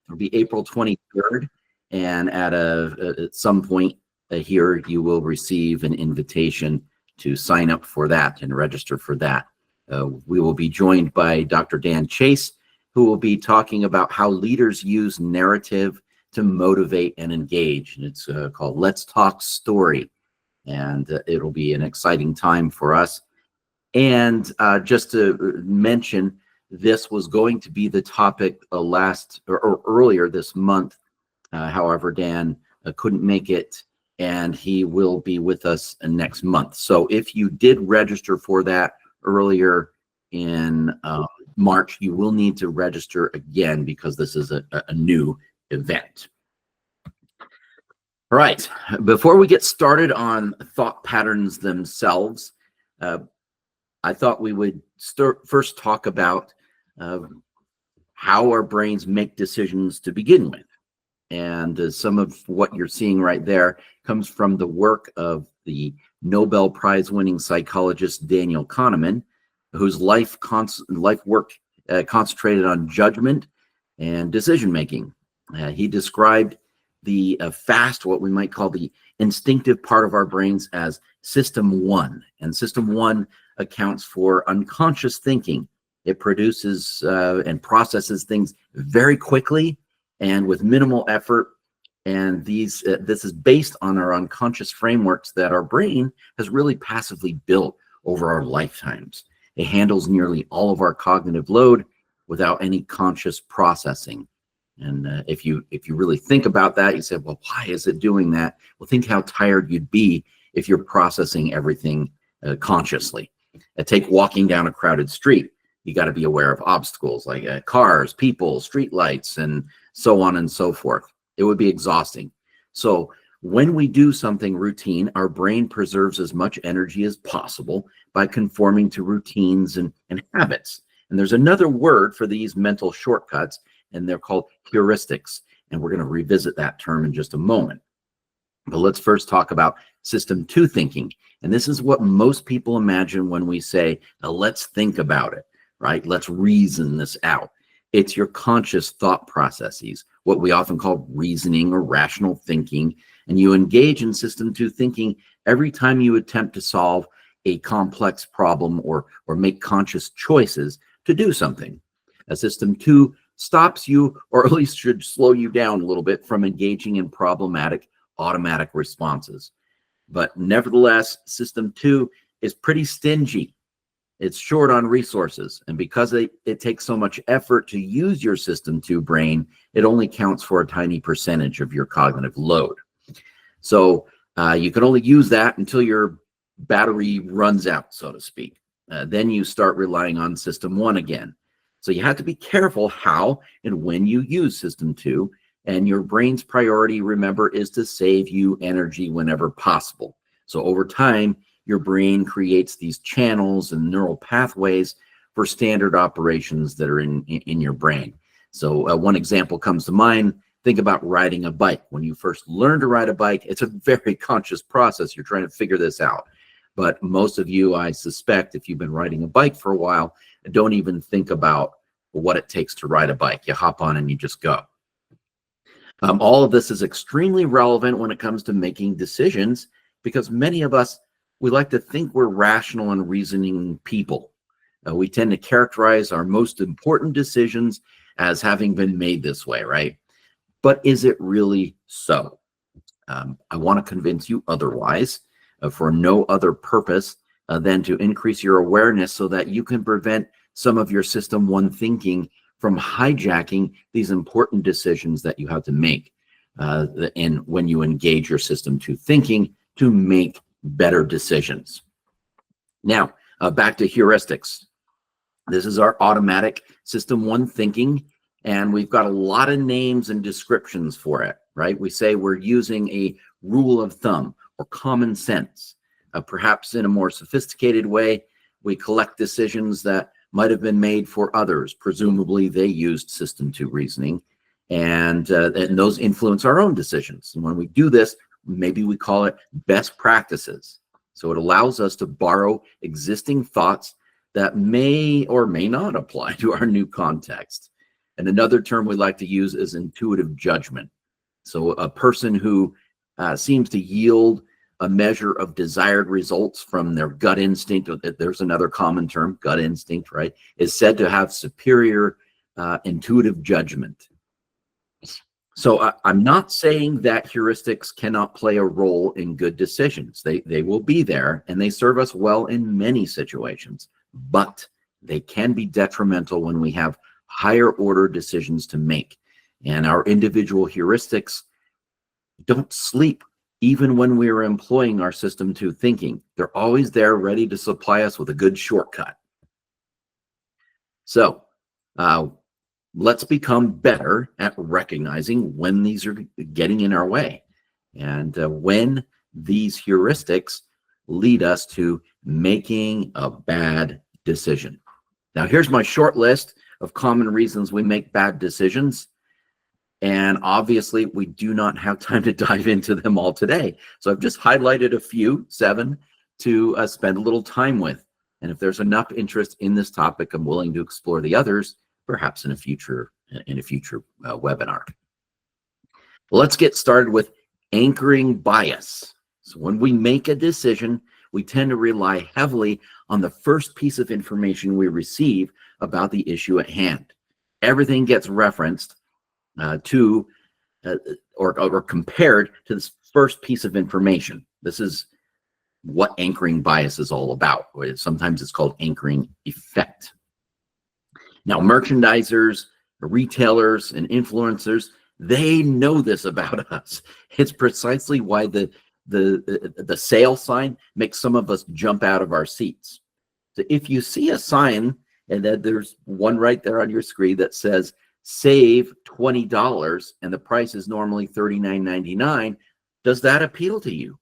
It'll be April 23rd, and at some point here, you will receive an invitation to sign up for that and register for that. We will be joined by Dr. Dan Chase, who will be talking about how leaders use narrative to motivate and engage. And it's called Let's Talk Story. And it'll be an exciting time for us. And just to mention, this was going to be the topic earlier this month. However, Dan couldn't make it, and he will be with us next month. So if you did register for that earlier in March, you will need to register again because this is a new event. All right, before we get started on thought patterns themselves, I thought we would first talk about how our brains make decisions to begin with. And some of what you're seeing right there comes from the work of the Nobel Prize winning psychologist Daniel Kahneman, whose life work concentrated on judgment and decision making. He described the what we might call the instinctive part of our brains as System 1. And System 1 accounts for unconscious thinking. It produces and processes things very quickly and with minimal effort. And this is based on our unconscious frameworks that our brain has really passively built over our lifetimes. It handles nearly all of our cognitive load without any conscious processing. And if you really think about that, you say, well, why is it doing that? Well, think how tired you'd be if you're processing everything consciously. Take walking down a crowded street. You got to be aware of obstacles like cars, people, street lights, and so on and so forth. It would be exhausting. So when we do something routine, our brain preserves as much energy as possible by conforming to routines and habits. And there's another word for these mental shortcuts, and they're called heuristics. And we're going to revisit that term in just a moment. But let's first talk about System 2 thinking. And this is what most people imagine when we say, now let's think about it, right? Let's reason this out. It's your conscious thought processes, what we often call reasoning or rational thinking. And you engage in System 2 thinking every time you attempt to solve a complex problem or make conscious choices to do something. System 2 stops you, or at least should slow you down a little bit from engaging in problematic automatic responses. But nevertheless, System 2 is pretty stingy. It's short on resources. And because it takes so much effort to use your System 2 brain, it only counts for a tiny percentage of your cognitive load. So you can only use that until your battery runs out, so to speak. Then you start relying on System 1 again. So you have to be careful how and when you use System 2. And your brain's priority, remember, is to save you energy whenever possible. So over time, your brain creates these channels and neural pathways for standard operations that are in your brain. So one example comes to mind. Think about riding a bike. When you first learn to ride a bike, it's a very conscious process. You're trying to figure this out. But most of you, I suspect, if you've been riding a bike for a while, don't even think about what it takes to ride a bike. You hop on and you just go. All of this is extremely relevant when it comes to making decisions, because many of us, we like to think we're rational and reasoning people. We tend to characterize our most important decisions as having been made this way, right? But is it really so? I want to convince you otherwise, for no other purpose than to increase your awareness so that you can prevent some of your System 1 thinking from hijacking these important decisions that you have to make. And when you engage your System 2 thinking to make better decisions. Now, back to heuristics. This is our automatic System 1 thinking, and we've got a lot of names and descriptions for it, right? We say we're using a rule of thumb or common sense. Perhaps in a more sophisticated way, we collect decisions that might have been made for others. Presumably, they used System 2 reasoning, and those influence our own decisions. And when we do this, maybe we call it best practices. So it allows us to borrow existing thoughts that may or may not apply to our new context. And another term we like to use is intuitive judgment. So a person who seems to yield a measure of desired results from their gut instinct, there's another common term, gut instinct, right, is said to have superior intuitive judgment. So I'm not saying that heuristics cannot play a role in good decisions. They will be there, and they serve us well in many situations, but they can be detrimental when we have higher order decisions to make. And our individual heuristics don't sleep even when we are employing our system to thinking. They're always there ready to supply us with a good shortcut. So let's become better at recognizing when these are getting in our way and when these heuristics lead us to making a bad decision. Now, here's my short list of common reasons we make bad decisions. And obviously, we do not have time to dive into them all today. So I've just highlighted a few, 7, to spend a little time with. And if there's enough interest in this topic, I'm willing to explore the others, perhaps in a future webinar. Let's get started with anchoring bias. So when we make a decision, we tend to rely heavily on the first piece of information we receive about the issue at hand. Everything gets referenced to or compared to this first piece of information. This is what anchoring bias is all about. Sometimes it's called anchoring effect. Now, merchandisers, retailers, and influencers, they know this about us. It's precisely why the sale sign makes some of us jump out of our seats. So if you see a sign, and then there's one right there on your screen that says save $20 and the price is normally $39.99, does that appeal to you?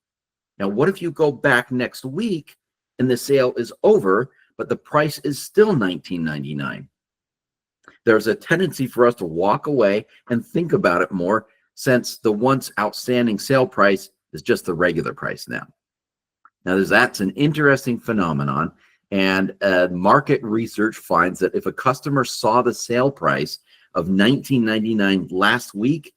Now, what if you go back next week and the sale is over, but the price is still $19.99? There's a tendency for us to walk away and think about it more, since the once outstanding sale price is just the regular price now. Now, that's an interesting phenomenon, and market research finds that if a customer saw the sale price of $19.99 last week,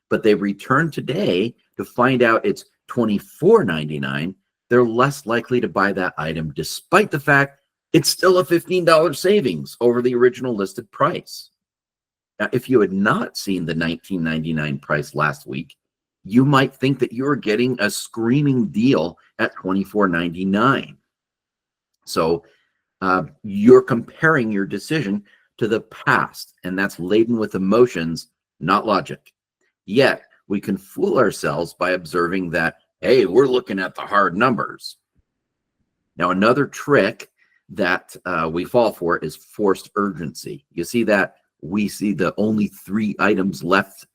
but they return today to find out it's $24.99, they're less likely to buy that item, despite the fact it's still a $15 savings over the original listed price. Now, if you had not seen the $19.99 price last week, you might think that you're getting a screaming deal at $24.99. So you're comparing your decision to the past, and that's laden with emotions, not logic. Yet, we can fool ourselves by observing that, hey, we're looking at the hard numbers. Now, another trick that we fall for is forced urgency. You see that we see the only 3 items left,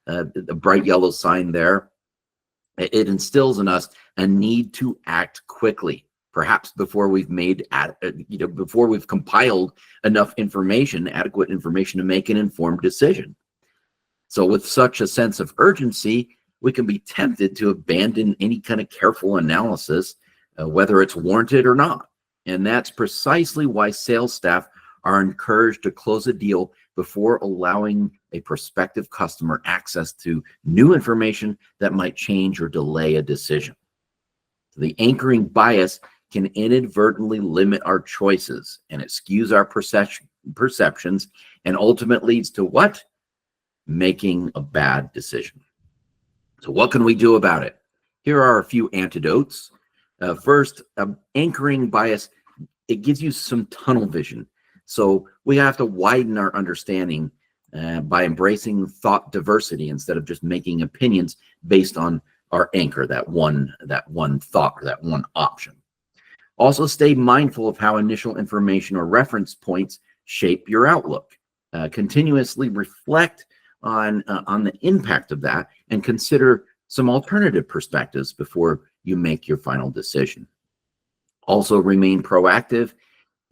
the bright yellow sign there. It instills in us a need to act quickly, perhaps before we've before we've compiled enough information, adequate information, to make an informed decision. So with such a sense of urgency, we can be tempted to abandon any kind of careful analysis, whether it's warranted or not. And that's precisely why sales staff are encouraged to close a deal before allowing a prospective customer access to new information that might change or delay a decision. So the anchoring bias can inadvertently limit our choices, and it skews our perceptions and ultimately leads to what? Making a bad decision. So what can we do about it? Here are a few antidotes. First, anchoring bias, it gives you some tunnel vision. So we have to widen our understanding by embracing thought diversity instead of just making opinions based on our anchor, that one thought or that one option. Also, stay mindful of how initial information or reference points shape your outlook. Continuously reflect on the impact of that and consider some alternative perspectives before you make your final decision. Also, remain proactive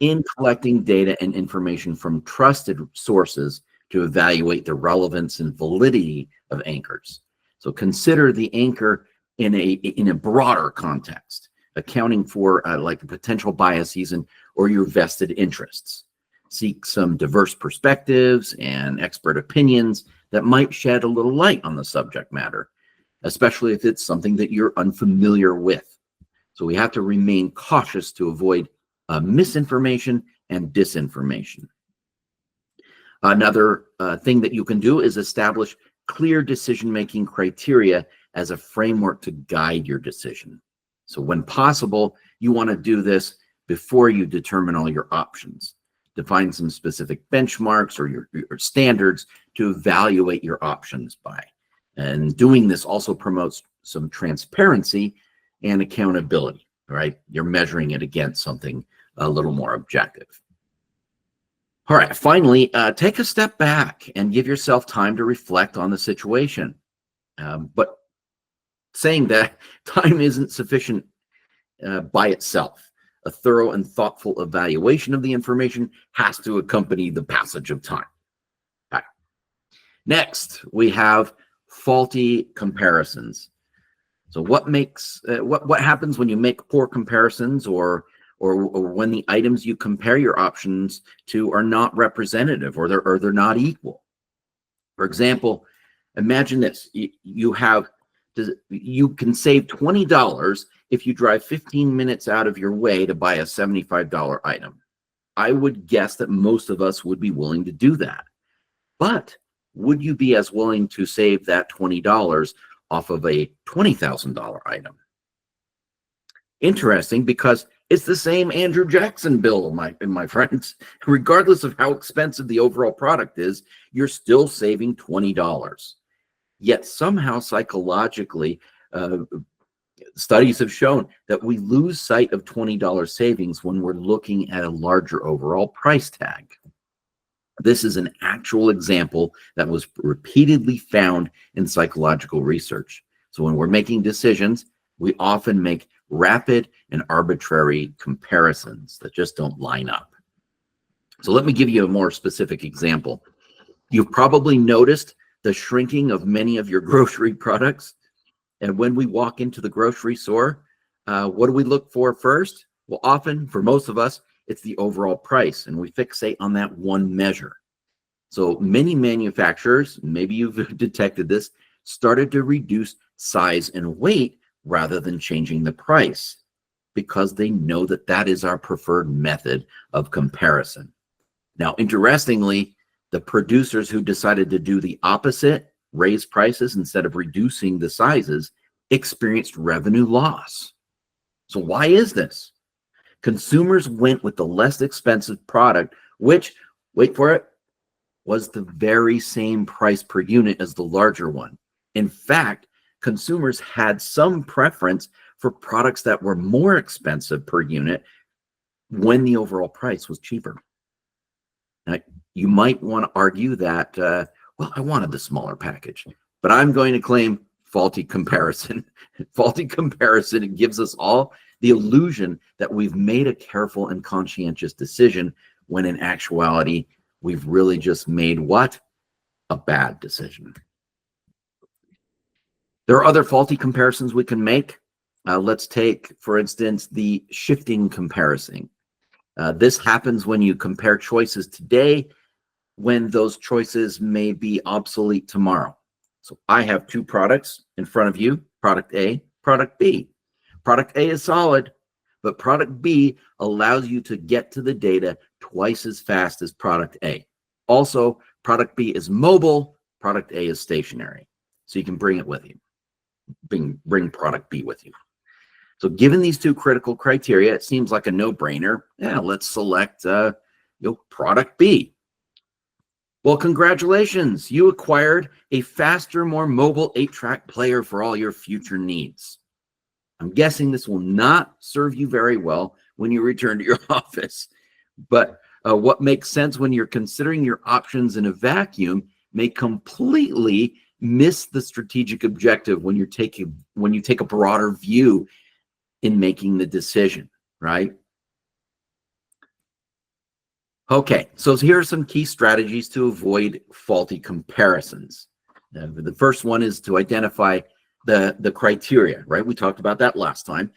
in collecting data and information from trusted sources to evaluate the relevance and validity of anchors. So consider the anchor in a broader context, accounting for like potential biases or your vested interests. Seek some diverse perspectives and expert opinions that might shed a little light on the subject matter, especially if it's something that you're unfamiliar with. So we have to remain cautious to avoid misinformation and disinformation. Another thing that you can do is establish clear decision-making criteria as a framework to guide your decision. So when possible, you want to do this before you determine all your options. Define some specific benchmarks or your standards to evaluate your options by. And doing this also promotes some transparency and accountability, right? You're measuring it against something a little more objective. All right, finally, take a step back and give yourself time to reflect on the situation. But saying that, time isn't sufficient by itself. A thorough and thoughtful evaluation of the information has to accompany the passage of time. Right. Next, we have faulty comparisons. So what happens when you make poor comparisons or when the items you compare your options to are not representative or they're not equal? For example, imagine this. You can save $20 if you drive 15 minutes out of your way to buy a $75 item. I would guess that most of us would be willing to do that. But would you be as willing to save that $20 off of a $20,000 item? Interesting, because it's the same Andrew Jackson bill, my friends. Regardless of how expensive the overall product is, you're still saving $20. Yet somehow psychologically, studies have shown that we lose sight of $20 savings when we're looking at a larger overall price tag. This is an actual example that was repeatedly found in psychological research. So when we're making decisions, we often make rapid and arbitrary comparisons that just don't line up. So let me give you a more specific example. You've probably noticed the shrinking of many of your grocery products. And when we walk into the grocery store, what do we look for first? Well, often, for most of us, it's the overall price, and we fixate on that one measure. So many manufacturers, maybe you've detected this, started to reduce size and weight rather than changing the price, because they know that that is our preferred method of comparison. Now, interestingly, the producers who decided to do the opposite, raise prices instead of reducing the sizes, experienced revenue loss. So why is this? Consumers went with the less expensive product, which, wait for it, was the very same price per unit as the larger one. In fact, consumers had some preference for products that were more expensive per unit when the overall price was cheaper. Now, you might want to argue that, well, I wanted the smaller package, but I'm going to claim faulty comparison. Faulty comparison, it gives us all the illusion that we've made a careful and conscientious decision, when in actuality, we've really just made what? A bad decision. There are other faulty comparisons we can make. Let's take, for instance, the shifting comparison. This happens when you compare choices today when those choices may be obsolete tomorrow. So I have two products in front of you, product A, product B. Product A is solid, but product B allows you to get to the data twice as fast as product A. Also, product B is mobile, product A is stationary. So you can bring it with you. Bring product B with you. So given these two critical criteria, it seems like a no-brainer. Yeah, let's select product B. Well, congratulations. You acquired a faster, more mobile 8-track player for all your future needs. I'm guessing this will not serve you very well when you return to your office. But what makes sense when you're considering your options in a vacuum may completely miss the strategic objective when you take a broader view in making the decision, right? Okay, so here are some key strategies to avoid faulty comparisons. The first one is to identify the criteria, right? We talked about that last time.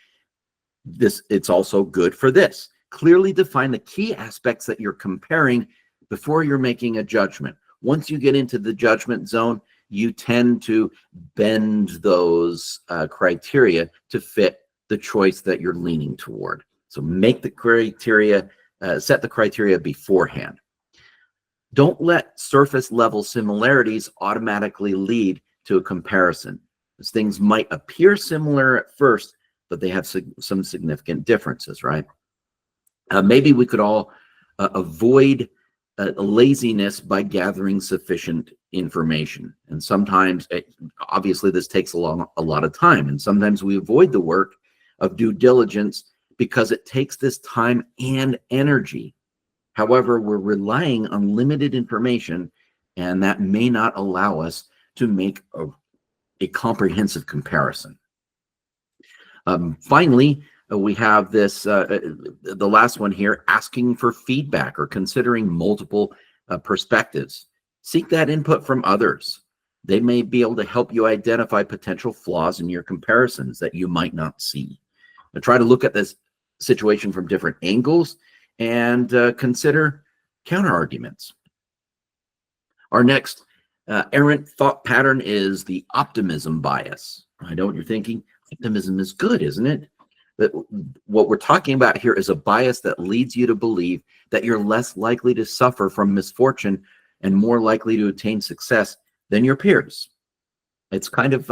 It's also good for this. Clearly define the key aspects that you're comparing before you're making a judgment. Once you get into the judgment zone, you tend to bend those criteria to fit the choice that you're leaning toward. So make the criteria, set the criteria beforehand. Don't let surface level similarities automatically lead to a comparison. As things might appear similar at first, but they have some significant differences, right? Maybe we could all avoid laziness by gathering sufficient information. And sometimes, obviously, this takes a lot of time. And sometimes we avoid the work of due diligence because it takes this time and energy. However, we're relying on limited information, and that may not allow us to make a comprehensive comparison. Finally, we have this, the last one here, asking for feedback or considering multiple perspectives. Seek that input from others. They may be able to help you identify potential flaws in your comparisons that you might not see. Now, try to look at this situation from different angles and consider counter-arguments. Our next errant thought pattern is the optimism bias. I know what you're thinking. Optimism is good, isn't it? But what we're talking about here is a bias that leads you to believe that you're less likely to suffer from misfortune and more likely to attain success than your peers. It's kind of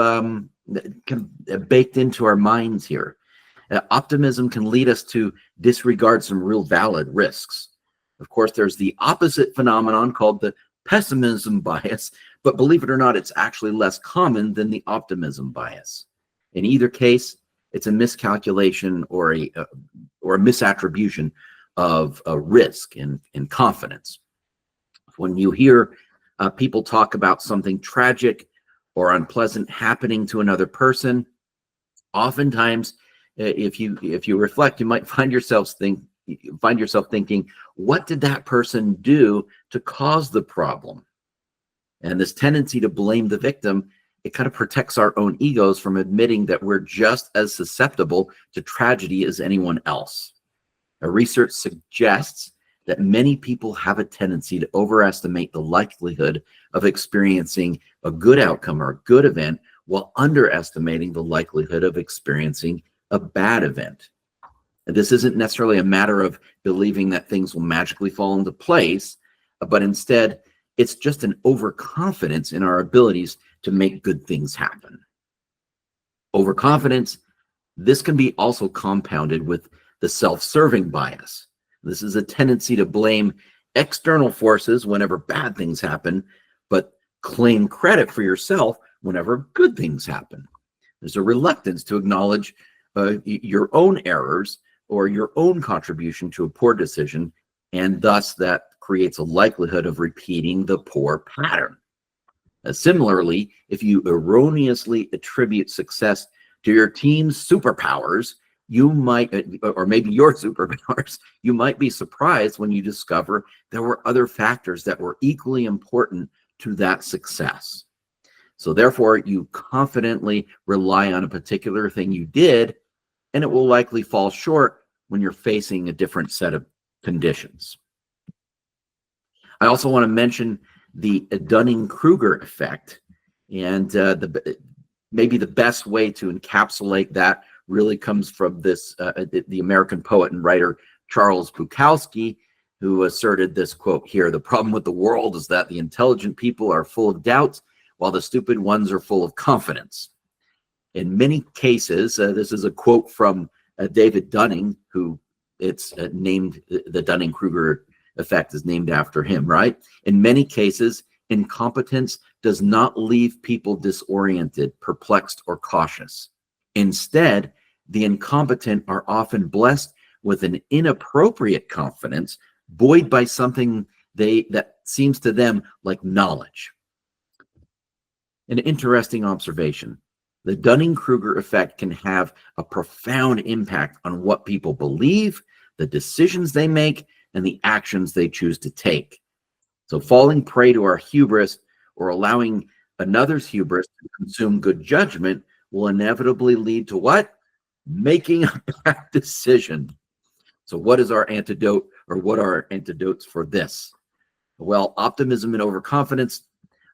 baked into our minds here. Optimism can lead us to disregard some real valid risks. Of course, there's the opposite phenomenon called the pessimism bias, but believe it or not, it's actually less common than the optimism bias. In either case, it's a miscalculation or a misattribution of risk and confidence. When you hear people talk about something tragic or unpleasant happening to another person, oftentimes, if you reflect, you might find yourself thinking, what did that person do to cause the problem? And this tendency to blame the victim, it kind of protects our own egos from admitting that we're just as susceptible to tragedy as anyone else. Research suggests that many people have a tendency to overestimate the likelihood of experiencing a good outcome or a good event while underestimating the likelihood of experiencing a bad event. And this isn't necessarily a matter of believing that things will magically fall into place, but instead, it's just an overconfidence in our abilities to make good things happen. Overconfidence, this can be also compounded with the self-serving bias. This is a tendency to blame external forces whenever bad things happen, but claim credit for yourself whenever good things happen. There's a reluctance to acknowledge your own errors or your own contribution to a poor decision, and thus that creates a likelihood of repeating the poor pattern. Similarly, if you erroneously attribute success to your team's superpowers, you might, or maybe your superpowers, you might be surprised when you discover there were other factors that were equally important to that success. So therefore, you confidently rely on a particular thing you did, and it will likely fall short when you're facing a different set of conditions. I also want to mention the Dunning-Kruger effect, and maybe the best way to encapsulate that really comes from this the American poet and writer Charles Bukowski, who asserted this quote here: "The problem with the world is that the intelligent people are full of doubts, while the stupid ones are full of confidence." In many cases, this is a quote from David Dunning, who it's named, the Dunning-Kruger effect is named after him, right? In many cases, incompetence does not leave people disoriented, perplexed, or cautious. Instead, the incompetent are often blessed with an inappropriate confidence, buoyed by something that seems to them like knowledge. An interesting observation. The Dunning-Kruger effect can have a profound impact on what people believe, the decisions they make, and the actions they choose to take. So falling prey to our hubris or allowing another's hubris to consume good judgment will inevitably lead to what? Making a bad decision. So what is our antidote, or what are our antidotes for this? Well, optimism and overconfidence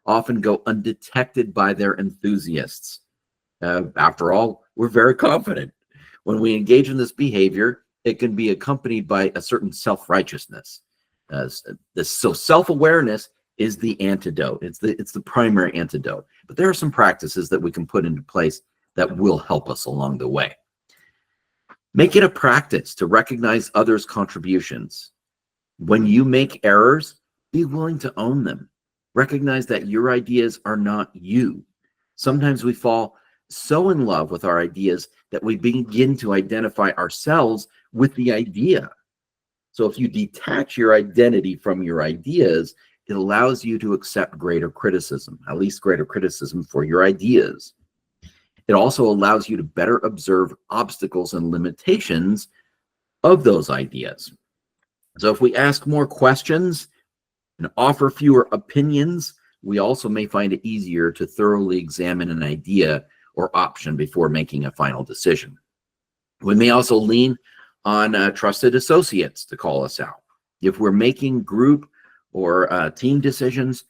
often go undetected by their enthusiasts. After all, we're very confident. When we engage in this behavior, it can be accompanied by a certain self-righteousness. So self-awareness is the antidote. It's the primary antidote. But there are some practices that we can put into place that will help us along the way. Make it a practice to recognize others' contributions. When you make errors, be willing to own them. Recognize that your ideas are not you. Sometimes we fall so in love with our ideas that we begin to identify ourselves with the idea. So if you detach your identity from your ideas, it allows you to accept greater criticism, at least greater criticism for your ideas. It also allows you to better observe obstacles and limitations of those ideas. So if we ask more questions and offer fewer opinions, we also may find it easier to thoroughly examine an idea or option before making a final decision. We may also lean on trusted associates to call us out. If we're making group or team decisions,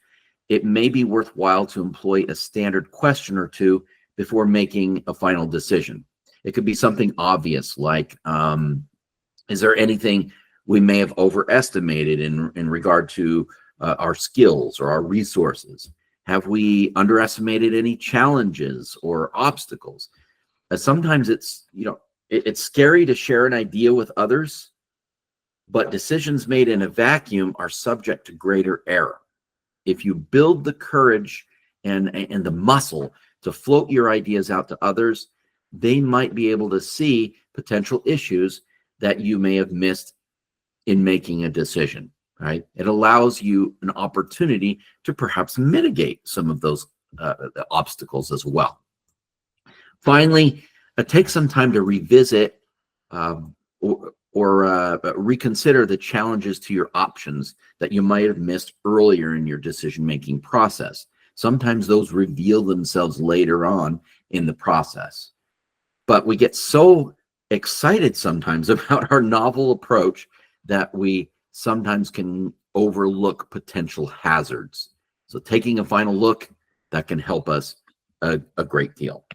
it may be worthwhile to employ a standard question or two before making a final decision. It could be something obvious like, is there anything we may have overestimated in regard to our skills or our resources? Have we underestimated any challenges or obstacles? Sometimes it's scary to share an idea with others, but decisions made in a vacuum are subject to greater error. If you build the courage and the muscle to float your ideas out to others, they might be able to see potential issues that you may have missed in making a decision, right? It allows you an opportunity to perhaps mitigate some of those obstacles as well. Finally, take some time to revisit or reconsider the challenges to your options that you might have missed earlier in your decision-making process. Sometimes those reveal themselves later on in the process. But we get so excited sometimes about our novel approach that we sometimes can overlook potential hazards. So taking a final look, that can help us a great deal.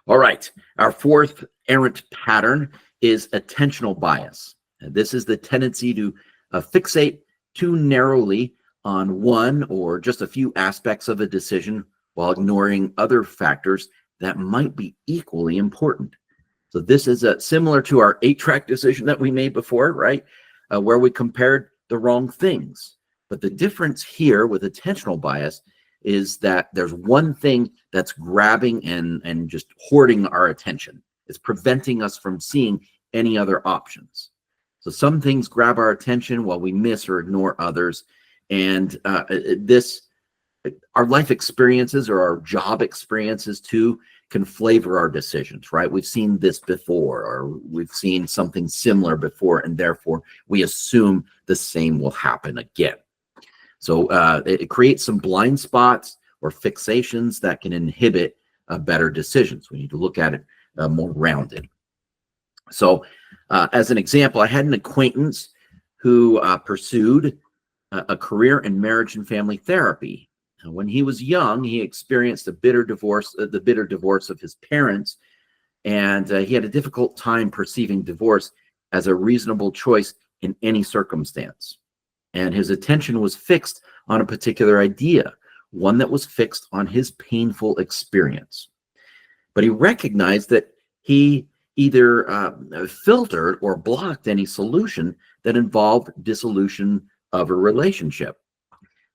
All right, our fourth errant pattern is attentional bias. And this is the tendency to fixate too narrowly on one or just a few aspects of a decision while ignoring other factors that might be equally important. So this is similar to our 8-track decision that we made before, right? Where we compared the wrong things. But the difference here with attentional bias is that there's one thing that's grabbing and just hoarding our attention. It's preventing us from seeing any other options. So some things grab our attention while we miss or ignore others. And our life experiences or our job experiences too can flavor our decisions, right? We've seen this before, or we've seen something similar before, and therefore we assume the same will happen again. So it creates some blind spots or fixations that can inhibit better decisions. We need to look at it more rounded. So as an example, I had an acquaintance who pursued a career in marriage and family therapy. When he was young, he experienced the bitter divorce of his parents, and he had a difficult time perceiving divorce as a reasonable choice in any circumstance. And his attention was fixed on a particular idea, one that was fixed on his painful experience. But he recognized that he either filtered or blocked any solution that involved dissolution of a relationship.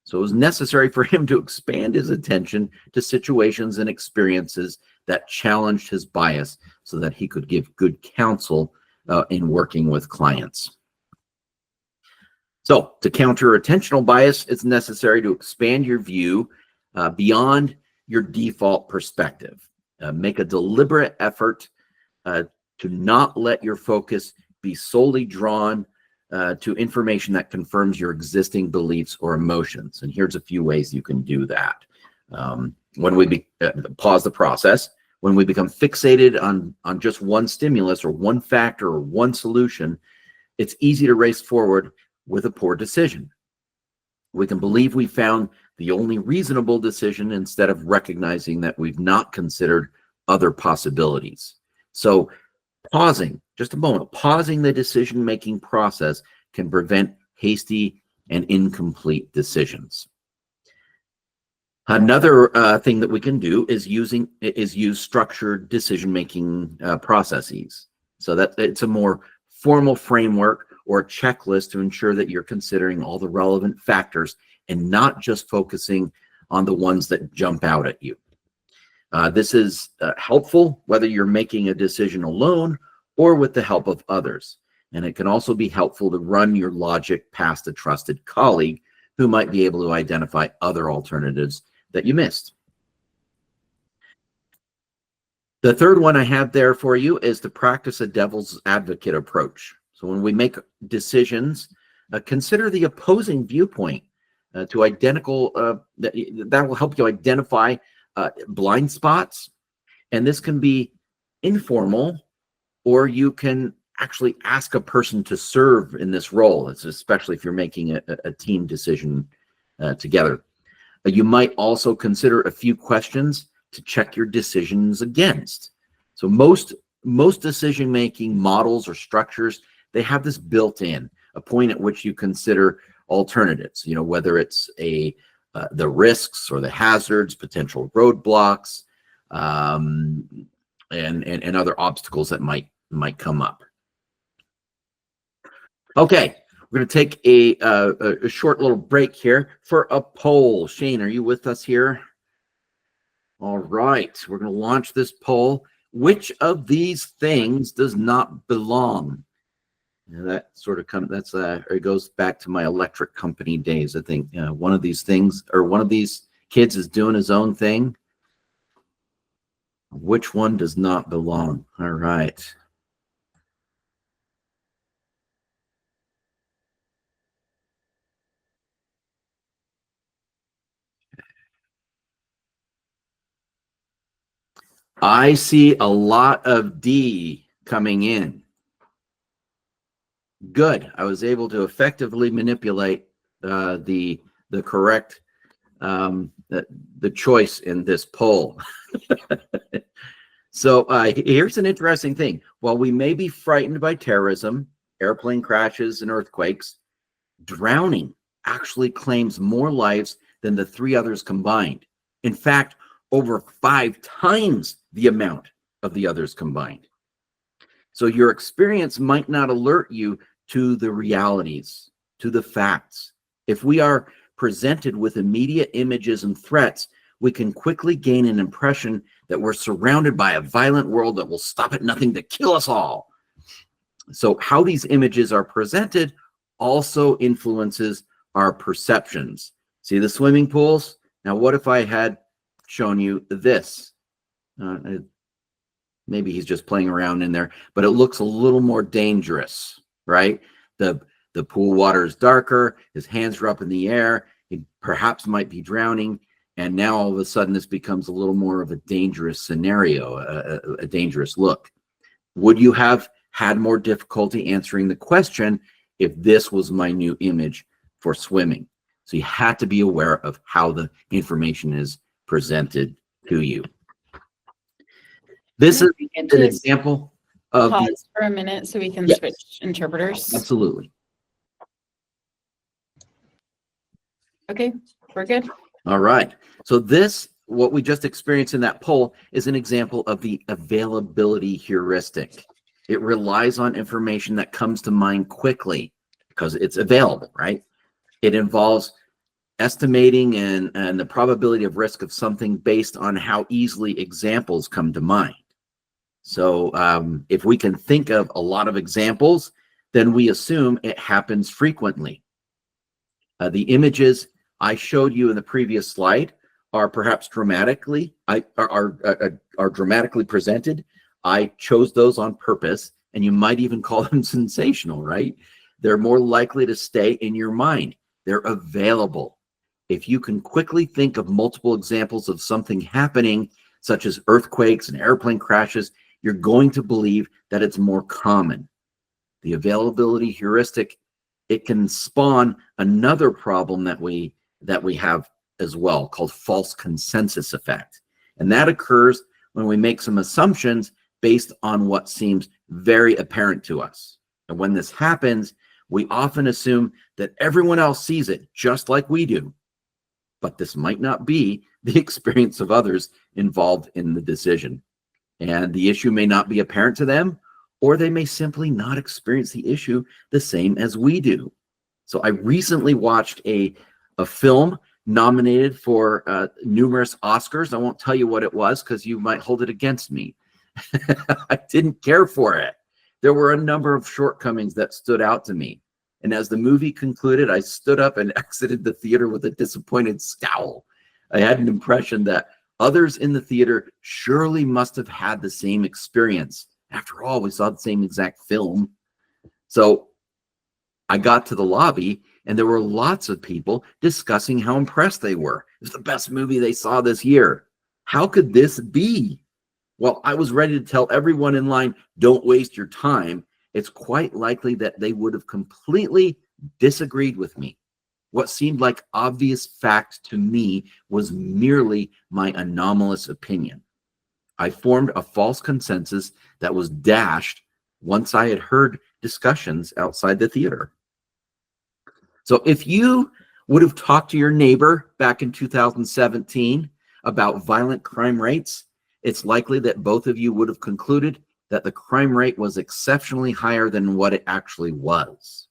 So it was necessary for him to expand his attention to situations and experiences that challenged his bias so that he could give good counsel in working with clients. So to counter attentional bias, it's necessary to expand your view beyond your default perspective. Make a deliberate effort to not let your focus be solely drawn to information that confirms your existing beliefs or emotions. And here's a few ways you can do that. When we pause the process, When we become fixated on just one stimulus or one factor or one solution, it's easy to race forward with a poor decision. We can believe we found the only reasonable decision instead of recognizing that we've not considered other possibilities. So pausing, just a moment, pausing the decision-making process can prevent hasty and incomplete decisions. Another thing that we can do is use structured decision-making processes. So that it's a more formal framework or a checklist to ensure that you're considering all the relevant factors and not just focusing on the ones that jump out at you. This is helpful whether you're making a decision alone or with the help of others. And it can also be helpful to run your logic past a trusted colleague who might be able to identify other alternatives that you missed. The third one I have there for you is to practice a devil's advocate approach. So when we make decisions, consider the opposing viewpoint that will help you identify blind spots. And this can be informal, or you can actually ask a person to serve in this role, especially if you're making a team decision together. You might also consider a few questions to check your decisions against. So most decision-making models or structures, they have this built in, a point at which you consider alternatives, whether it's the risks or the hazards, potential roadblocks, and other obstacles that might come up. Okay, we're going to take a short little break here for a poll. Shane, are you with us here? All right, we're going to launch this poll. Which of these things does not belong? And that sort of it goes back to my electric company days. I think one of these things, or one of these kids is doing his own thing. Which one does not belong? All right. I see a lot of D coming in. Good. I was able to effectively manipulate the correct the choice in this poll. So here's an interesting thing. While we may be frightened by terrorism, airplane crashes, and earthquakes, drowning actually claims more lives than the three others combined. In fact, over 5 times the amount of the others combined. So your experience might not alert you to the realities, to the facts. If we are presented with immediate images and threats, we can quickly gain an impression that we're surrounded by a violent world that will stop at nothing to kill us all. So how these images are presented also influences our perceptions. See the swimming pools? Now, what if I had shown you this? Maybe he's just playing around in there, but it looks a little more dangerous, right? The pool water is darker, his hands are up in the air, he perhaps might be drowning, and now all of a sudden this becomes a little more of a dangerous scenario, a dangerous look. Would you have had more difficulty answering the question if this was my new image for swimming? So you had to be aware of how the information is presented to you. This is an example of pause for a minute so we can switch interpreters. Absolutely. Okay, we're good. All right. So this, what we just experienced in that poll, is an example of the availability heuristic. It relies on information that comes to mind quickly because it's available, right? It involves estimating and the probability of risk of something based on how easily examples come to mind. So if we can think of a lot of examples, then we assume it happens frequently. The images I showed you in the previous slide are perhaps dramatically dramatically presented. I chose those on purpose, and you might even call them sensational, right? They're more likely to stay in your mind. They're available. If you can quickly think of multiple examples of something happening such as earthquakes and airplane crashes, you're going to believe that it's more common. The availability heuristic, it can spawn another problem that we have as well, called false consensus effect. And that occurs when we make some assumptions based on what seems very apparent to us. And when this happens, we often assume that everyone else sees it just like we do. But this might not be the experience of others involved in the decision. And the issue may not be apparent to them, or they may simply not experience the issue the same as we do. So I recently watched a film nominated for numerous Oscars. I won't tell you what it was because you might hold it against me. I didn't care for it. There were a number of shortcomings that stood out to me. And as the movie concluded, I stood up and exited the theater with a disappointed scowl. I had an impression that others in the theater surely must have had the same experience. After all, we saw the same exact film. So I got to the lobby, and there were lots of people discussing how impressed they were. It was the best movie they saw this year. How could this be? Well, I was ready to tell everyone in line, don't waste your time. It's quite likely that they would have completely disagreed with me. What seemed like obvious fact to me was merely my anomalous opinion. I formed a false consensus that was dashed once I had heard discussions outside the theater. So if you would have talked to your neighbor back in 2017 about violent crime rates, it's likely that both of you would have concluded that the crime rate was exceptionally higher than what it actually was.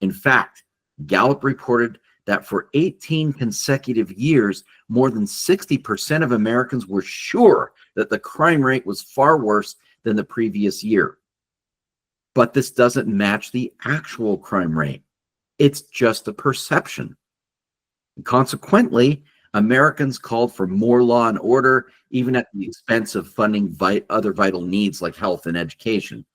In fact, Gallup reported that for 18 consecutive years, more than 60% of Americans were sure that the crime rate was far worse than the previous year. But this doesn't match the actual crime rate. It's just a perception. Consequently, Americans called for more law and order, even at the expense of funding other vital needs like health and education.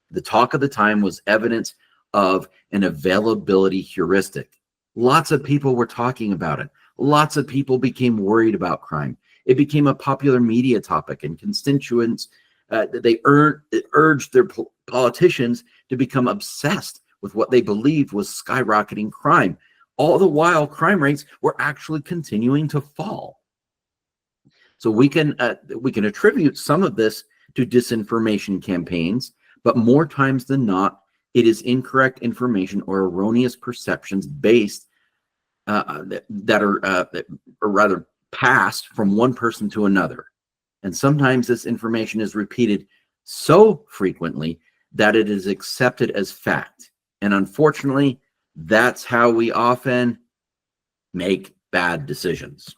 The talk of the time was evidence of an availability heuristic. Lots of people were talking about it. Lots of people became worried about crime. It became a popular media topic, and constituents, they urged their politicians to become obsessed with what they believed was skyrocketing crime. All the while, crime rates were actually continuing to fall. So we can attribute some of this to disinformation campaigns, but more times than not, it is incorrect information or erroneous perceptions based that are rather passed from one person to another. And sometimes this information is repeated so frequently that it is accepted as fact. And unfortunately, that's how we often make bad decisions.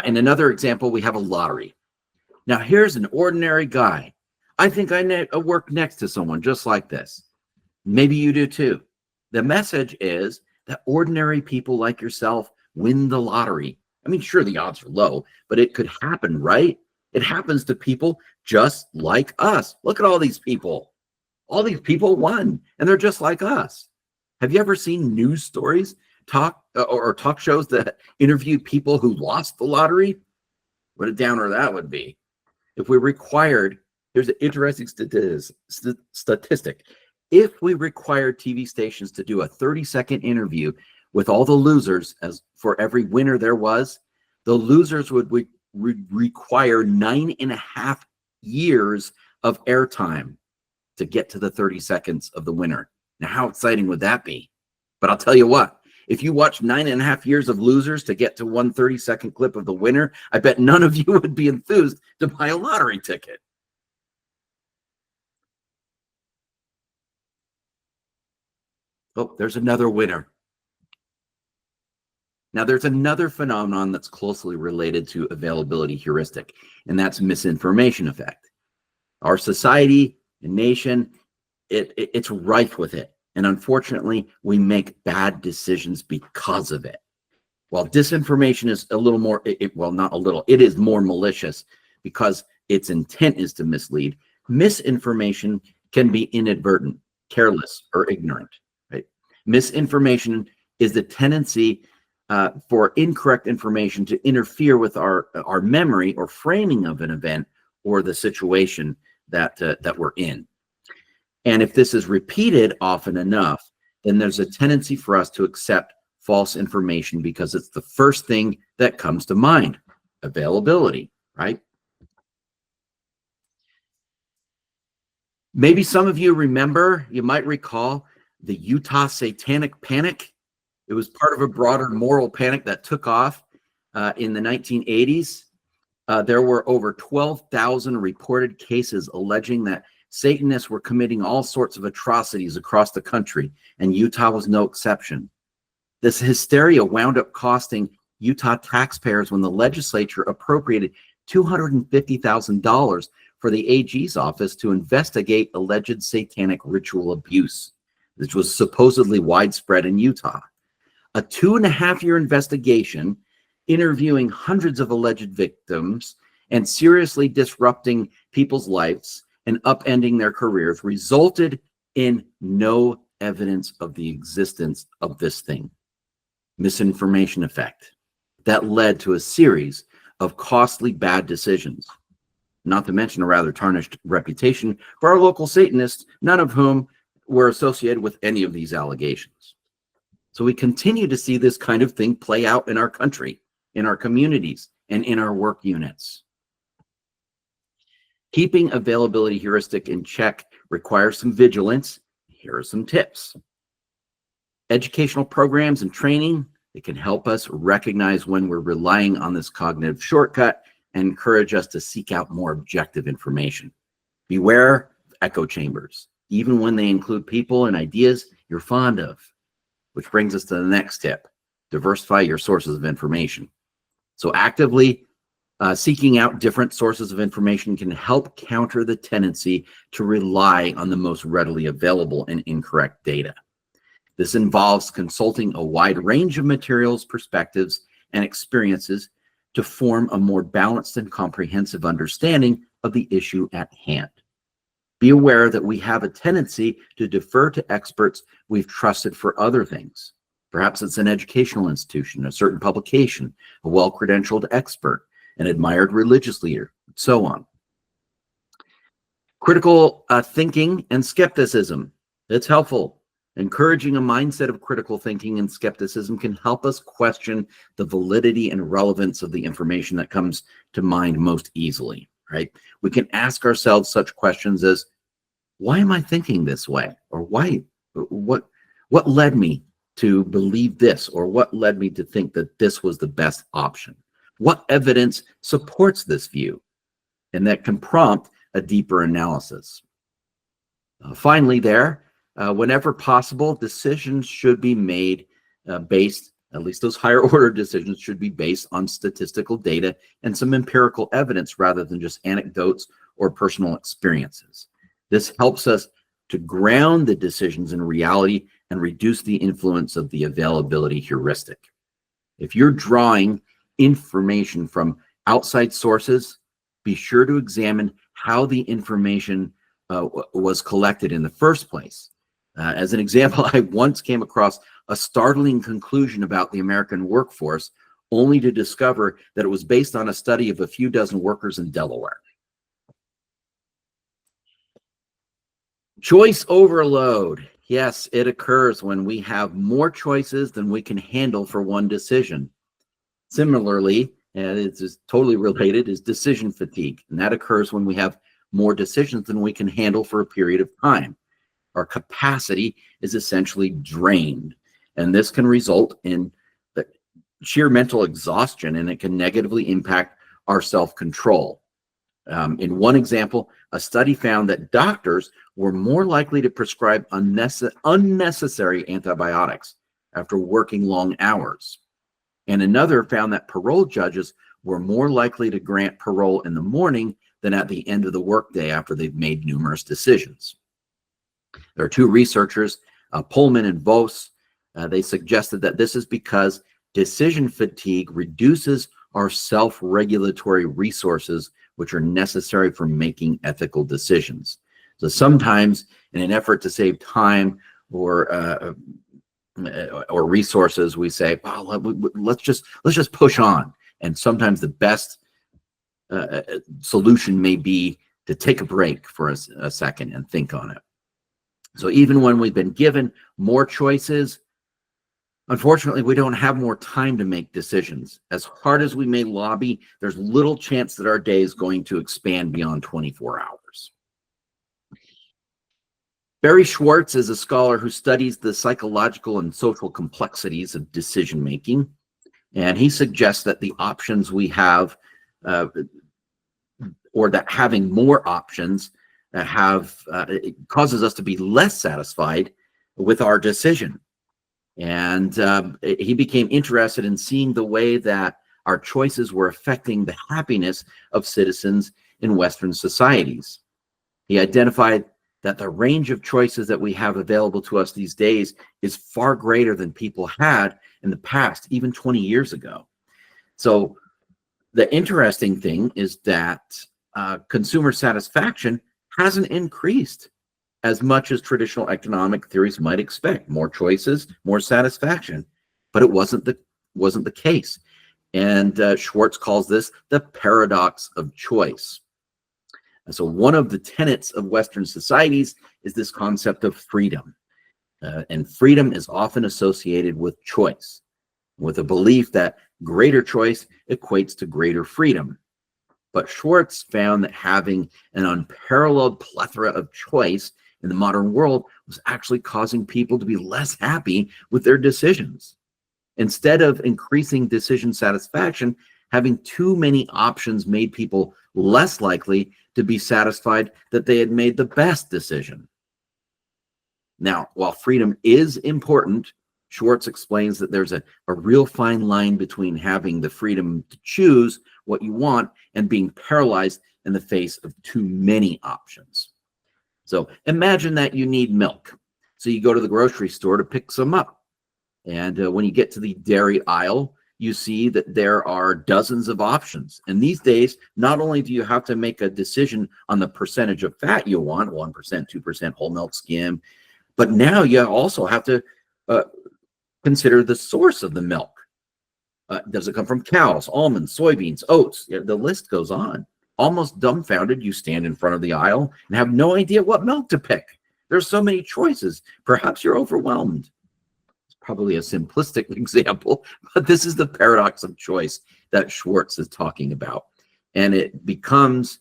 In another example, we have a lottery. Now, here's an ordinary guy. I think I work next to someone just like this. Maybe you do too. The message is that ordinary people like yourself win the lottery. I mean, sure, the odds are low, but it could happen, right? It happens to people just like us. Look at all these people. All these people won, and they're just like us. Have you ever seen news stories, talk shows that interview people who lost the lottery? What a downer that would be. If we required, here's an interesting statistic. If we required TV stations to do a 30-second interview with all the losers as for every winner there was, the losers would require 9.5 years of airtime to get to the 30 seconds of the winner. Now, how exciting would that be? But I'll tell you what, if you watch 9.5 years of losers to get to one 30-second clip of the winner, I bet none of you would be enthused to buy a lottery ticket. Oh, there's another winner. Now, there's another phenomenon that's closely related to availability heuristic, and that's misinformation effect. Our society and nation, it's rife with it. And unfortunately, we make bad decisions because of it. While disinformation is a little more, not a little, it is more malicious because its intent is to mislead. Misinformation can be inadvertent, careless, or ignorant. Right? Misinformation is the tendency for incorrect information to interfere with our memory or framing of an event or the situation that we're in. And if this is repeated often enough, then there's a tendency for us to accept false information because it's the first thing that comes to mind. Availability, right? Maybe some of you might recall the Utah Satanic Panic. It was part of a broader moral panic that took off in the 1980s. There were over 12,000 reported cases alleging that Satanists were committing all sorts of atrocities across the country, and Utah was no exception. This hysteria wound up costing Utah taxpayers when the legislature appropriated $250,000 for the AG's office to investigate alleged satanic ritual abuse, which was supposedly widespread in Utah. A 2.5-year investigation interviewing hundreds of alleged victims and seriously disrupting people's lives and upending their careers resulted in no evidence of the existence of this thing. Misinformation effect. That led to a series of costly bad decisions, not to mention a rather tarnished reputation for our local Satanists, none of whom were associated with any of these allegations. So we continue to see this kind of thing play out in our country, in our communities, and in our work units. Keeping availability heuristic in check requires some vigilance. Here are some tips. Educational programs and training, it can help us recognize when we're relying on this cognitive shortcut and encourage us to seek out more objective information. Beware of echo chambers, even when they include people and ideas you're fond of. Which brings us to the next tip. Diversify your sources of information. So actively seeking out different sources of information can help counter the tendency to rely on the most readily available and incorrect data. This involves consulting a wide range of materials, perspectives, and experiences to form a more balanced and comprehensive understanding of the issue at hand. Be aware that we have a tendency to defer to experts we've trusted for other things. Perhaps it's an educational institution, a certain publication, a well-credentialed expert, an admired religious leader, and so on. Critical thinking and skepticism. It's helpful. Encouraging a mindset of critical thinking and skepticism can help us question the validity and relevance of the information that comes to mind most easily, right? We can ask ourselves such questions as, why am I thinking this way? Or what led me to believe this? Or what led me to think that this was the best option? What evidence supports this view? And that can prompt a deeper analysis. Finally, whenever possible, decisions should be made based, at least those higher order decisions should be based on statistical data and some empirical evidence rather than just anecdotes or personal experiences. This helps us to ground the decisions in reality and reduce the influence of the availability heuristic. If you're drawing information from outside sources, be sure to examine how the information was collected in the first place. As an example, I once came across a startling conclusion about the American workforce, only to discover that it was based on a study of a few dozen workers in Delaware. Choice overload. Yes, it occurs when we have more choices than we can handle for one decision. Similarly, and it's totally related, is decision fatigue. And that occurs when we have more decisions than we can handle for a period of time. Our capacity is essentially drained. And this can result in the sheer mental exhaustion, and it can negatively impact our self-control. In one example, a study found that doctors were more likely to prescribe unnecessary antibiotics after working long hours. And another found that parole judges were more likely to grant parole in the morning than at the end of the workday after they've made numerous decisions. There are two researchers, Pullman and Vos. They suggested that this is because decision fatigue reduces our self-regulatory resources, which are necessary for making ethical decisions. So sometimes, in an effort to save time or or resources, we say, "Wow, let's just push on." And sometimes the best solution may be to take a break for a second and think on it. So even when we've been given more choices, unfortunately, we don't have more time to make decisions. As hard as we may lobby, there's little chance that our day is going to expand beyond 24 hours. Barry Schwartz is a scholar who studies the psychological and social complexities of decision making, and he suggests that the options we have, or that having more options, it causes us to be less satisfied with our decision. And he became interested in seeing the way that our choices were affecting the happiness of citizens in Western societies. He identified that the range of choices that we have available to us these days is far greater than people had in the past, even 20 years ago. So the interesting thing is that consumer satisfaction hasn't increased as much as traditional economic theories might expect. More choices, more satisfaction, but it wasn't the case. And Schwartz calls this the paradox of choice. And so one of the tenets of Western societies is this concept of freedom. And freedom is often associated with choice, with a belief that greater choice equates to greater freedom. But Schwartz found that having an unparalleled plethora of choice in the modern world was actually causing people to be less happy with their decisions. Instead of increasing decision satisfaction, having too many options made people less likely to be satisfied that they had made the best decision. Now, while freedom is important, Schwartz explains that there's a real fine line between having the freedom to choose what you want and being paralyzed in the face of too many options. So imagine that you need milk. So you go to the grocery store to pick some up. And when you get to the dairy aisle, you see that there are dozens of options. And these days, not only do you have to make a decision on the percentage of fat you want, 1%, 2%, whole milk, skim, but now you also have to consider the source of the milk. Does it come from cows, almonds, soybeans, oats? The list goes on. Almost dumbfounded, you stand in front of the aisle and have no idea what milk to pick. There's so many choices. Perhaps you're overwhelmed. It's probably a simplistic example, but this is the paradox of choice that Schwartz is talking about. And it becomes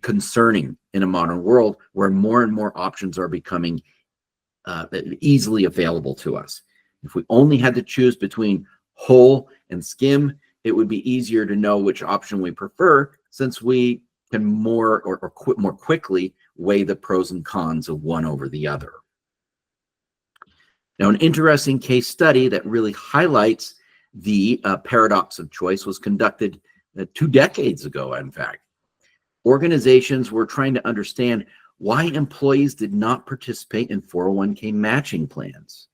concerning in a modern world where more and more options are becoming easily available to us. If we only had to choose between whole and skim, it would be easier to know which option we prefer, since we can more quickly weigh the pros and cons of one over the other. Now, an interesting case study that really highlights the paradox of choice was conducted 2 decades ago, in fact. Organizations were trying to understand why employees did not participate in 401k matching plans.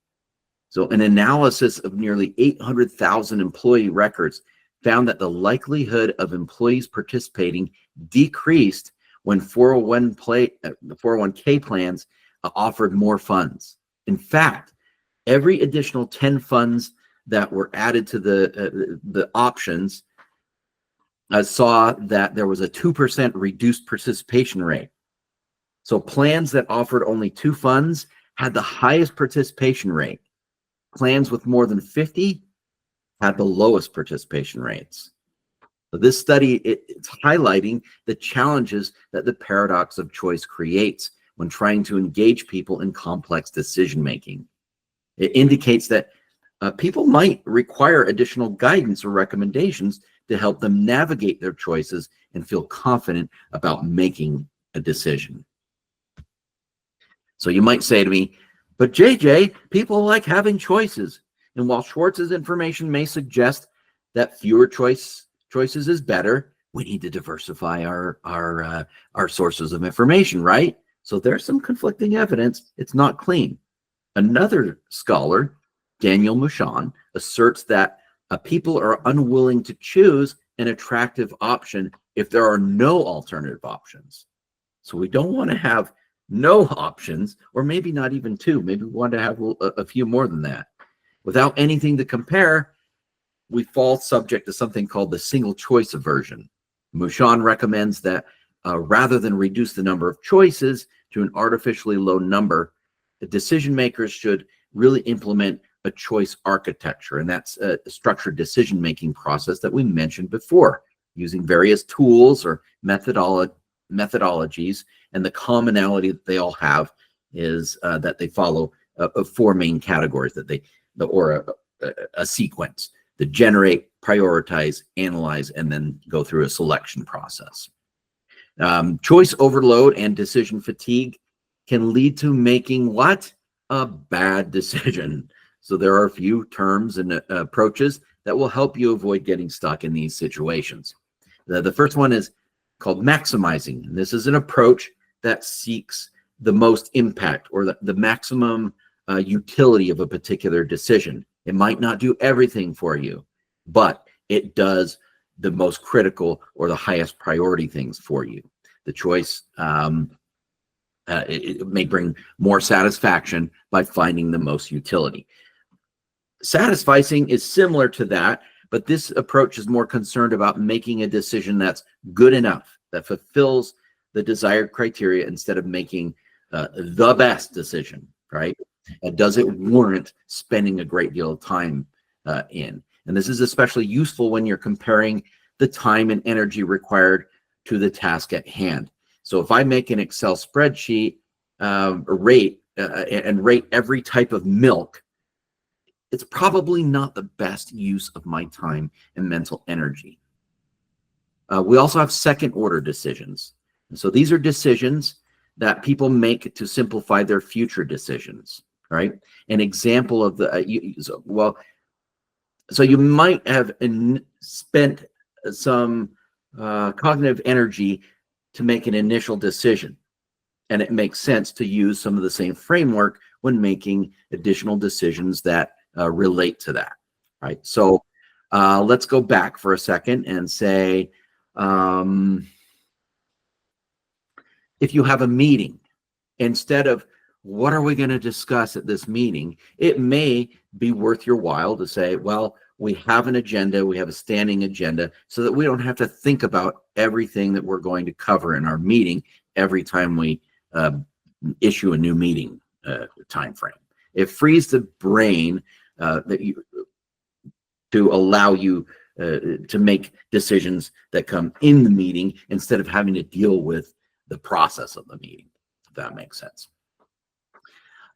So an analysis of nearly 800,000 employee records found that the likelihood of employees participating decreased when 401k plans offered more funds. In fact, every additional 10 funds that were added to the options saw that there was a 2% reduced participation rate. So plans that offered only 2 funds had the highest participation rate. Plans with more than 50 had the lowest participation rates. So this study, it's highlighting the challenges that the paradox of choice creates when trying to engage people in complex decision making. It indicates that people might require additional guidance or recommendations to help them navigate their choices and feel confident about making a decision. So you might say to me, but JJ, people like having choices. And while Schwartz's information may suggest that fewer choices is better, we need to diversify our sources of information, right? So there's some conflicting evidence. It's not clean. Another scholar, Daniel Mushan, asserts that people are unwilling to choose an attractive option if there are no alternative options. So we don't want to have no options, or maybe not even two. Maybe we want to have a few more than that. Without anything to compare, we fall subject to something called the single choice aversion. Mushan recommends that rather than reduce the number of choices to an artificially low number, the decision makers should really implement a choice architecture, and that's a structured decision-making process that we mentioned before, using various tools or methodologies, and the commonality that they all have is that they follow four main categories or a sequence: to generate, prioritize, analyze, and then go through a selection process. Choice overload and decision fatigue can lead to making what? A bad decision. So there are a few terms and approaches that will help you avoid getting stuck in these situations. The first one is called maximizing. And this is an approach that seeks the most impact or the maximum utility of a particular decision. It might not do everything for you, but it does the most critical or the highest priority things for you. The choice it may bring more satisfaction by finding the most utility. Satisficing is similar to that, but this approach is more concerned about making a decision that's good enough, that fulfills the desired criteria instead of making the best decision, right? Does it warrant spending a great deal of time in? And this is especially useful when you're comparing the time and energy required to the task at hand. So if I make an Excel spreadsheet rate every type of milk, it's probably not the best use of my time and mental energy. We also have second order decisions. And so these are decisions that people make to simplify their future decisions, right? An example of so you might have spent some cognitive energy to make an initial decision, and it makes sense to use some of the same framework when making additional decisions that relate to that, right? So let's go back for a second and say, if you have a meeting, instead of what are we going to discuss at this meeting, it may be worth your while to say, well, we have an agenda, we have a standing agenda, so that we don't have to think about everything that we're going to cover in our meeting every time we issue a new meeting time frame. It frees the brain to allow you to make decisions that come in the meeting instead of having to deal with the process of the meeting, if that makes sense.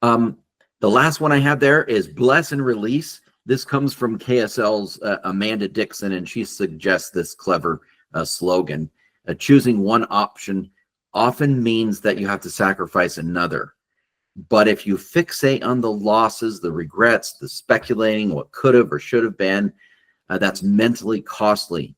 The last one I have there is bless and release. This comes from KSL's Amanda Dixon, and she suggests this clever slogan. Choosing one option often means that you have to sacrifice another. But if you fixate on the losses, the regrets, the speculating, what could have or should have been, that's mentally costly,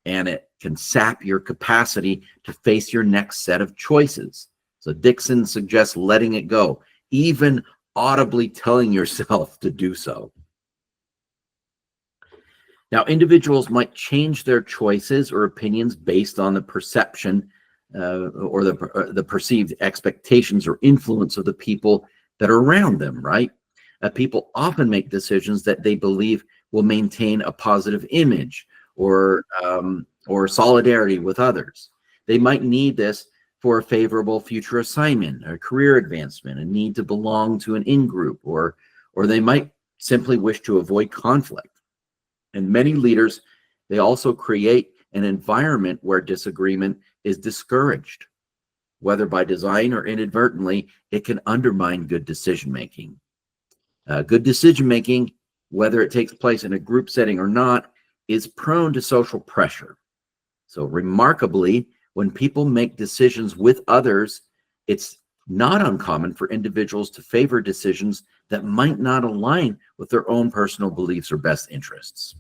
and it can sap your capacity to face your next set of choices. So Dixon suggests letting it go, even audibly telling yourself to do so. Now, individuals might change their choices or opinions based on the perception or the perceived expectations or influence of the people that are around them, right? People often make decisions that they believe will maintain a positive image or solidarity with others. They might need this for a favorable future assignment, a career advancement, a need to belong to an in-group, or they might simply wish to avoid conflict. And many leaders, they also create an environment where disagreement is discouraged. Whether by design or inadvertently, it can undermine good decision-making. Good decision-making, whether it takes place in a group setting or not, is prone to social pressure. So remarkably, when people make decisions with others, it's not uncommon for individuals to favor decisions that might not align with their own personal beliefs or best interests.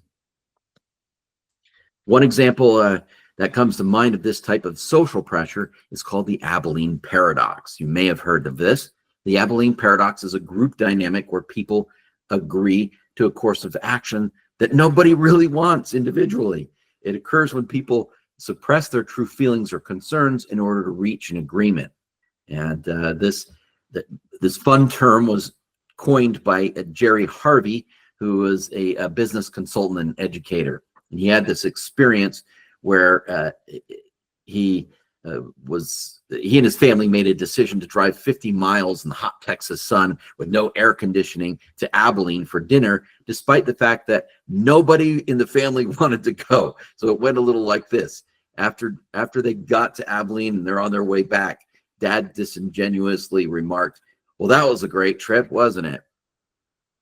One example that comes to mind of this type of social pressure is called the Abilene paradox. You may have heard of this. The Abilene paradox is a group dynamic where people agree to a course of action that nobody really wants individually. It occurs when people suppress their true feelings or concerns in order to reach an agreement. And this fun term was coined by Jerry Harvey, who was a business consultant and educator. And he had this experience where he and his family made a decision to drive 50 miles in the hot Texas sun with no air conditioning to Abilene for dinner, despite the fact that nobody in the family wanted to go. So it went a little like this. After they got to Abilene and they're on their way back, Dad disingenuously remarked, "Well, that was a great trip, wasn't it?"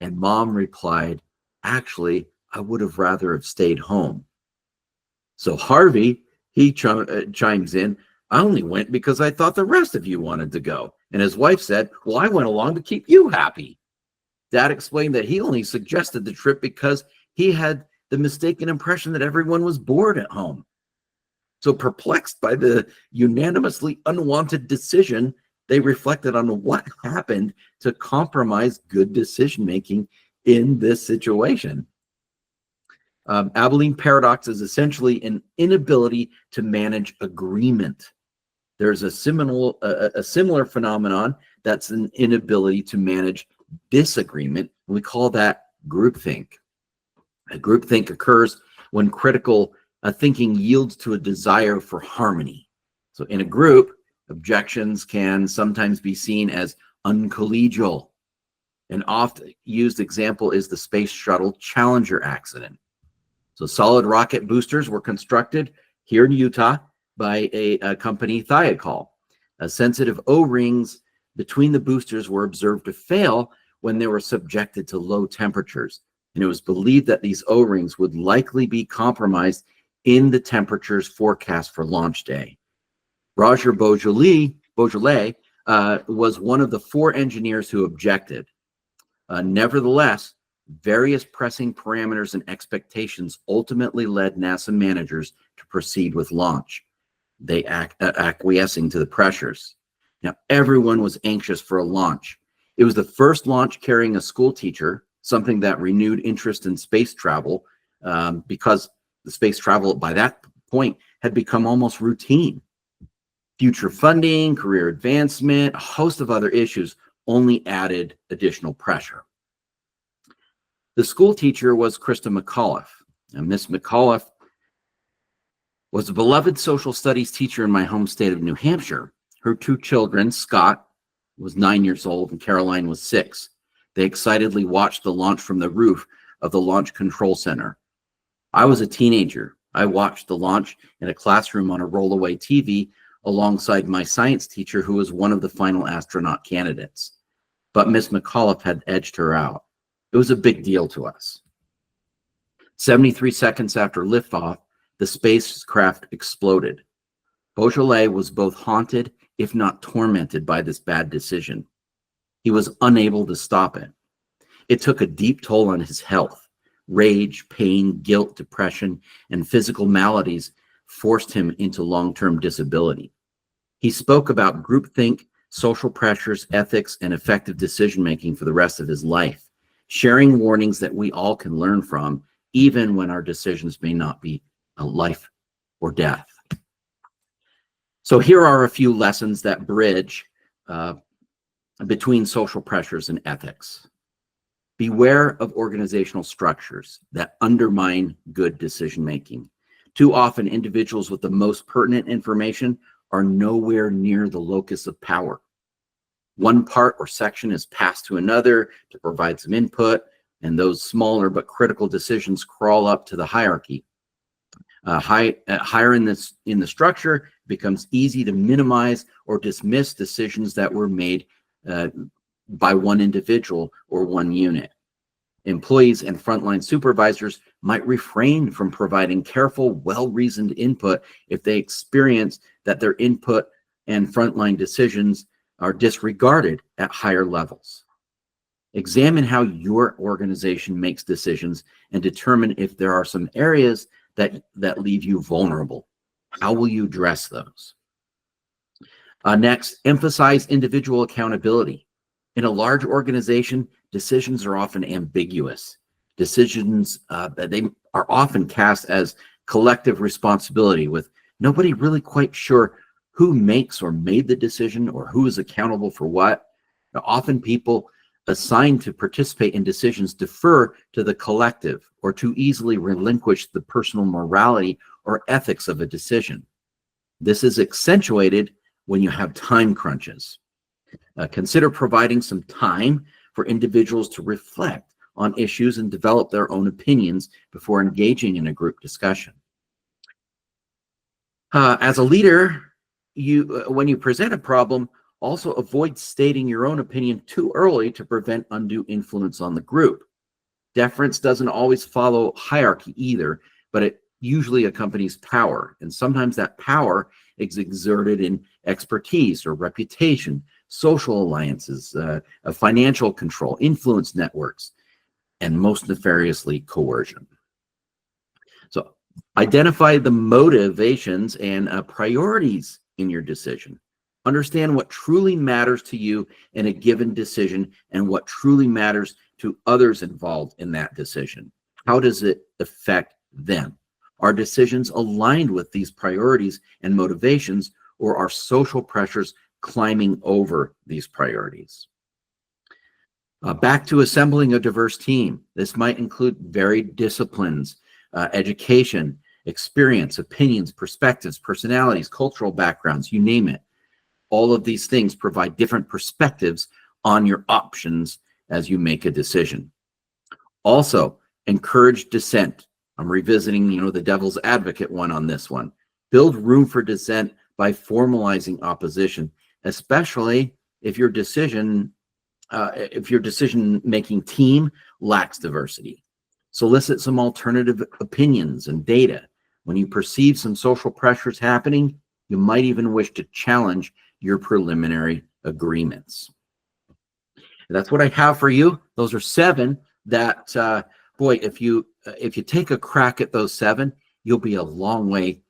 And Mom replied, "Actually, I would have rather have stayed home." So Harvey, he chimes in, "I only went because I thought the rest of you wanted to go." And his wife said, "Well, I went along to keep you happy." Dad explained that he only suggested the trip because he had the mistaken impression that everyone was bored at home. So perplexed by the unanimously unwanted decision, they reflected on what happened to compromise good decision-making in this situation. Abilene paradox is essentially an inability to manage agreement. There's a similar phenomenon that's an inability to manage disagreement. We call that groupthink. Groupthink occurs when critical thinking yields to a desire for harmony. So in a group, objections can sometimes be seen as uncollegial. An oft used example is the Space Shuttle Challenger accident. So solid rocket boosters were constructed here in Utah by a company, Thiokol. Sensitive O-rings between the boosters were observed to fail when they were subjected to low temperatures. And it was believed that these O-rings would likely be compromised in the temperatures forecast for launch day. Roger Beaujolais was one of the 4 engineers who objected. Nevertheless, various pressing parameters and expectations ultimately led NASA managers to proceed with launch. They acquiescing to the pressures. Now, everyone was anxious for a launch. It was the first launch carrying a school teacher, something that renewed interest in space travel because the space travel by that point had become almost routine. Future funding, career advancement, a host of other issues only added additional pressure. The school teacher was Krista McAuliffe. And Miss McAuliffe was a beloved social studies teacher in my home state of New Hampshire. Her 2 children, Scott was 9 years old and Caroline was 6. They excitedly watched the launch from the roof of the Launch Control Center. I was a teenager. I watched the launch in a classroom on a rollaway TV alongside my science teacher, who was one of the final astronaut candidates. But Miss McAuliffe had edged her out. It was a big deal to us. 73 seconds after liftoff, the spacecraft exploded. Beaujolais was both haunted, if not tormented, by this bad decision. He was unable to stop it. It took a deep toll on his health. Rage, pain, guilt, depression, and physical maladies forced him into long-term disability. He spoke about groupthink, social pressures, ethics, and effective decision-making for the rest of his life, sharing warnings that we all can learn from, even when our decisions may not be a life or death. So here are a few lessons that bridge between social pressures and ethics. Beware of organizational structures that undermine good decision-making. Too often, individuals with the most pertinent information are nowhere near the locus of power. One part or section is passed to another to provide some input, and those smaller but critical decisions crawl up to the hierarchy. Higher in the structure, it becomes easy to minimize or dismiss decisions that were made by one individual or one unit. Employees and frontline supervisors might refrain from providing careful, well-reasoned input if they experience that their input and frontline decisions are disregarded at higher levels. Examine how your organization makes decisions and determine if there are some areas that leave you vulnerable. How will you address those? Next, emphasize individual accountability. In a large organization, decisions are often ambiguous. Decisions, they are often cast as collective responsibility, with nobody really quite sure who makes or made the decision or who is accountable for what. Now, often people assigned to participate in decisions defer to the collective or too easily relinquish the personal morality or ethics of a decision. This is accentuated when you have time crunches. Consider providing some time for individuals to reflect on issues and develop their own opinions before engaging in a group discussion. As a leader, when you present a problem, also avoid stating your own opinion too early to prevent undue influence on the group. Deference doesn't always follow hierarchy either, but it usually accompanies power, and sometimes that power is exerted in expertise or reputation, social alliances, financial control, influence networks, and most nefariously, coercion. So identify the motivations and priorities in your decision. Understand what truly matters to you in a given decision and what truly matters to others involved in that decision. How does it affect them? Are decisions aligned with these priorities and motivations, or are social pressures climbing over these priorities? Back to assembling a diverse team. This might include varied disciplines, education, experience, opinions, perspectives, personalities, cultural backgrounds, you name it. All of these things provide different perspectives on your options as you make a decision. Also, encourage dissent. I'm revisiting, the devil's advocate one on this one. Build room for dissent by formalizing opposition, especially if your decision-making team lacks diversity. Solicit some alternative opinions and data. When you perceive some social pressures happening, you might even wish to challenge your preliminary agreements. That's what I have for you. Those are 7 that, boy, if you take a crack at those 7, you'll be a long way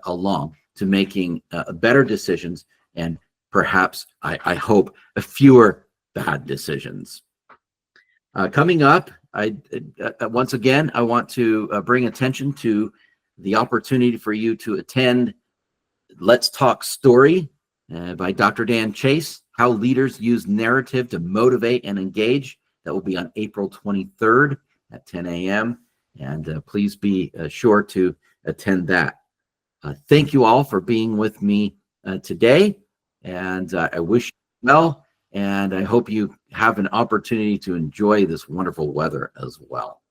along to making better decisions and perhaps, I hope, fewer bad decisions. Coming up, once again, I want to bring attention to the opportunity for you to attend Let's Talk Story by Dr. Dan Chase, How Leaders Use Narrative to Motivate and Engage. That will be on April 23rd at 10 a.m. And please be sure to attend that. Thank you all for being with me today. And I wish you well. And I hope you have an opportunity to enjoy this wonderful weather as well.